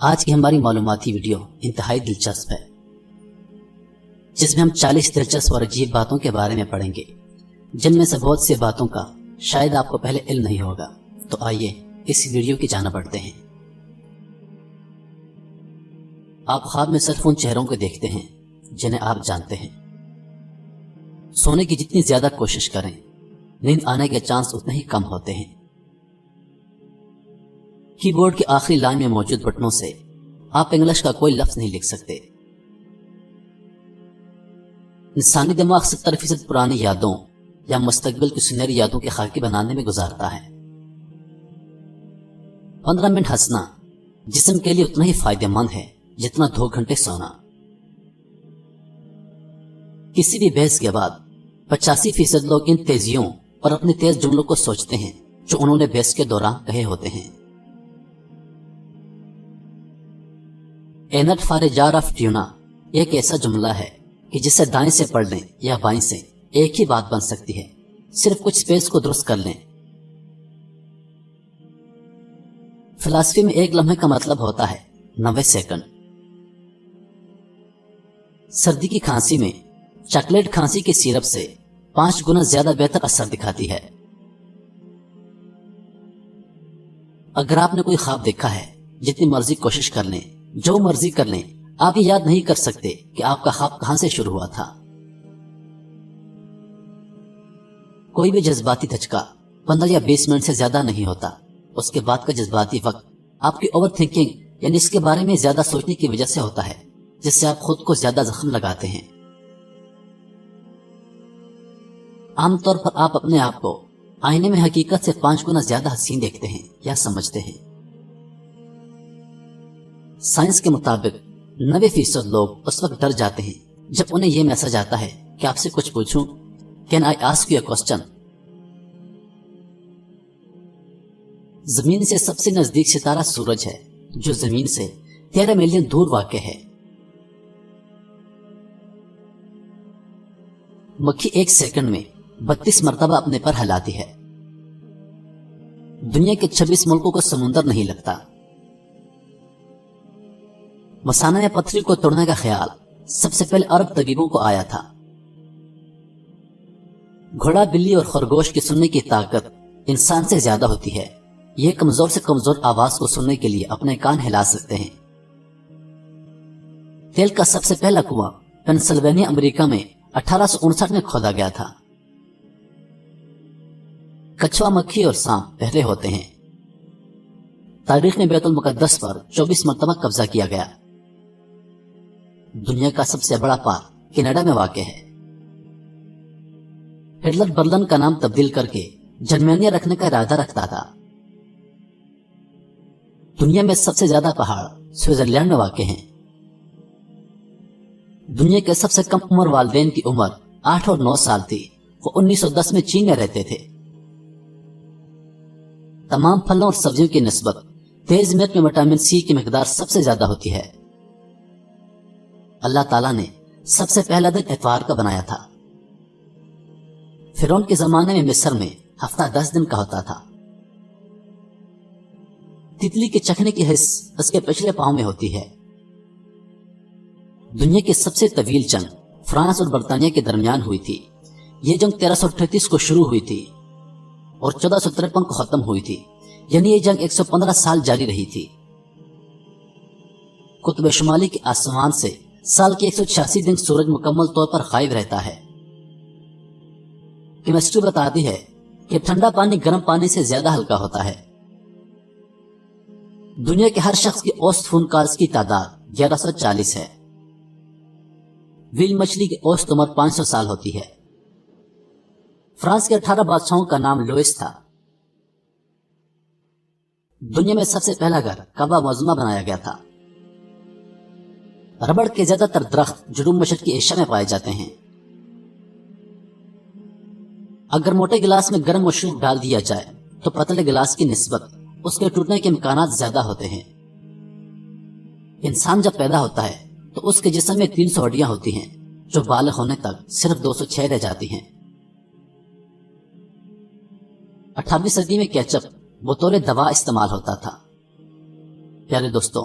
آج کی ہماری معلوماتی ویڈیو انتہائی دلچسپ ہے، جس میں ہم 40 دلچسپ اور عجیب باتوں کے بارے میں پڑھیں گے، جن میں سے بہت سی باتوں کا شاید آپ کو پہلے علم نہیں ہوگا۔ تو آئیے اس ویڈیو کی جانب بڑھتے ہیں۔ آپ خواب میں صرف ان چہروں کو دیکھتے ہیں جنہیں آپ جانتے ہیں۔ سونے کی جتنی زیادہ کوشش کریں، نیند آنے کے چانس اتنے ہی کم ہوتے ہیں۔ کی بورڈ کی آخری لائن میں موجود بٹنوں سے آپ انگلش کا کوئی لفظ نہیں لکھ سکتے۔ انسانی دماغ 70% پرانی یادوں یا مستقبل کی سنہری یادوں کے خاکے بنانے میں گزارتا ہے۔ 15 منٹ ہنسنا جسم کے لیے اتنا ہی فائدہ مند ہے جتنا 2 گھنٹے سونا۔ کسی بھی بحث کے بعد 85% لوگ ان تیزیوں اور اپنے تیز جملوں کو سوچتے ہیں جو انہوں نے بحث کے دوران کہے ہوتے ہیں۔ اے نٹ فار اے جار آف ٹیونا ایک ایسا جملہ ہے کہ جسے دائیں سے پڑھ لیں یا بائیں سے ایک ہی بات بن سکتی ہے، صرف کچھ سپیس کو درست کر لیں۔ فلسفی میں ایک لمحے کا مطلب ہوتا ہے 90 سیکنڈ۔ سردی کی کھانسی میں چاکلیٹ کھانسی کی سیرپ سے 5 گنا زیادہ بہتر اثر دکھاتی ہے۔ اگر آپ نے کوئی خواب دیکھا ہے، جتنی مرضی کوشش کر لیں، جو مرضی کر لیں، آپ یہ یاد نہیں کر سکتے کہ آپ کا خواب کہاں سے شروع ہوا تھا۔ کوئی بھی جذباتی دھچکا 15 یا 20 منٹ سے زیادہ نہیں ہوتا۔ اس کے بعد کا جذباتی وقت آپ کی اوور تھنکنگ یعنی اس کے بارے میں زیادہ سوچنے کی وجہ سے ہوتا ہے، جس سے آپ خود کو زیادہ زخم لگاتے ہیں۔ عام طور پر آپ اپنے آپ کو آئینے میں حقیقت سے 5 گنا زیادہ حسین دیکھتے ہیں یا سمجھتے ہیں۔ سائنس کے مطابق 90% لوگ اس وقت ڈر جاتے ہیں جب انہیں یہ میسج آتا ہے کہ آپ سے کچھ پوچھوں، can I ask you a question? زمین سے سب سے نزدیک ستارہ سورج ہے، جو زمین سے 13 ملین دور واقع ہے۔ مکھی 1 سیکنڈ میں 32 مرتبہ اپنے پر ہلاتی ہے۔ دنیا کے 26 ملکوں کو سمندر نہیں لگتا۔ مثانہ یا پتھری کو توڑنے کا خیال سب سے پہلے عرب طبیبوں کو آیا تھا۔ گھوڑا، بلی اور خرگوش کی سننے کی طاقت انسان سے زیادہ ہوتی ہے۔ یہ کمزور سے کمزور آواز کو سننے کے لیے اپنے کان ہلا سکتے ہیں۔ تیل کا سب سے پہلا کنواں پینسلوینیا امریکہ میں 1859 میں کھودا گیا تھا۔ کچھوا، مکھی اور سانپ پہلے ہوتے ہیں۔ تاریخ میں بیت المقدس پر 24 مرتبہ قبضہ کیا گیا۔ دنیا کا سب سے بڑا پارک کینیڈا میں واقع ہے۔ ہٹلر برلن کا نام تبدیل کر کے جرمنیا رکھنے کا ارادہ رکھتا تھا۔ دنیا میں سب سے زیادہ پہاڑ سوئٹزرلینڈ میں واقع ہیں۔ دنیا کے سب سے کم عمر والدین کی عمر 8 اور 9 سال تھی۔ وہ 1910 میں چین میں رہتے تھے۔ تمام پھلوں اور سبزیوں کی نسبت تیز مرچ میں وٹامن سی کی مقدار سب سے زیادہ ہوتی ہے۔ اللہ تعالیٰ نے سب سے پہلا دن اتوار کا بنایا تھا۔ فرعون کے زمانے میں مصر میں ہفتہ 10 دن کا ہوتا تھا۔ تتلی کے چکھنے کی حس اس کے پچھلے پاؤں میں ہوتی ہے۔ دنیا کی سب سے طویل جنگ فرانس اور برطانیہ کے درمیان ہوئی تھی۔ یہ جنگ 1338 کو شروع ہوئی تھی اور 1453 کو ختم ہوئی تھی، یعنی یہ جنگ 115 سال جاری رہی تھی۔ قطب شمالی کے آسمان سے سال کے 186 دن سورج مکمل طور پر غائب رہتا ہے۔ کیمسٹری بتاتی ہے کہ ٹھنڈا پانی گرم پانی سے زیادہ ہلکا ہوتا ہے۔ دنیا کے ہر شخص کی اوسط فون کالز کی تعداد 1140 ہے۔ ویل مچھلی کی اوسط عمر 500 سال ہوتی ہے۔ فرانس کے 18 بادشاہوں کا نام لوئس تھا۔ دنیا میں سب سے پہلا گھر کعبہ معظمہ بنایا گیا تھا۔ ربڑ کے زیادہ تر درخت جنوب مشرقی ایشیا میں پائے جاتے ہیں۔ اگر موٹے گلاس میں گرم مشروب ڈال دیا جائے تو پتلے گلاس کی نسبت اس کے ٹوٹنے کے امکانات زیادہ ہوتے ہیں۔ انسان جب پیدا ہوتا ہے تو اس کے جسم میں 300 ہڈیاں ہوتی ہیں، جو بالغ ہونے تک صرف 206 رہ جاتی ہیں۔ 18ویں صدی میں کیچپ بطور دوا استعمال ہوتا تھا۔ پیارے دوستو،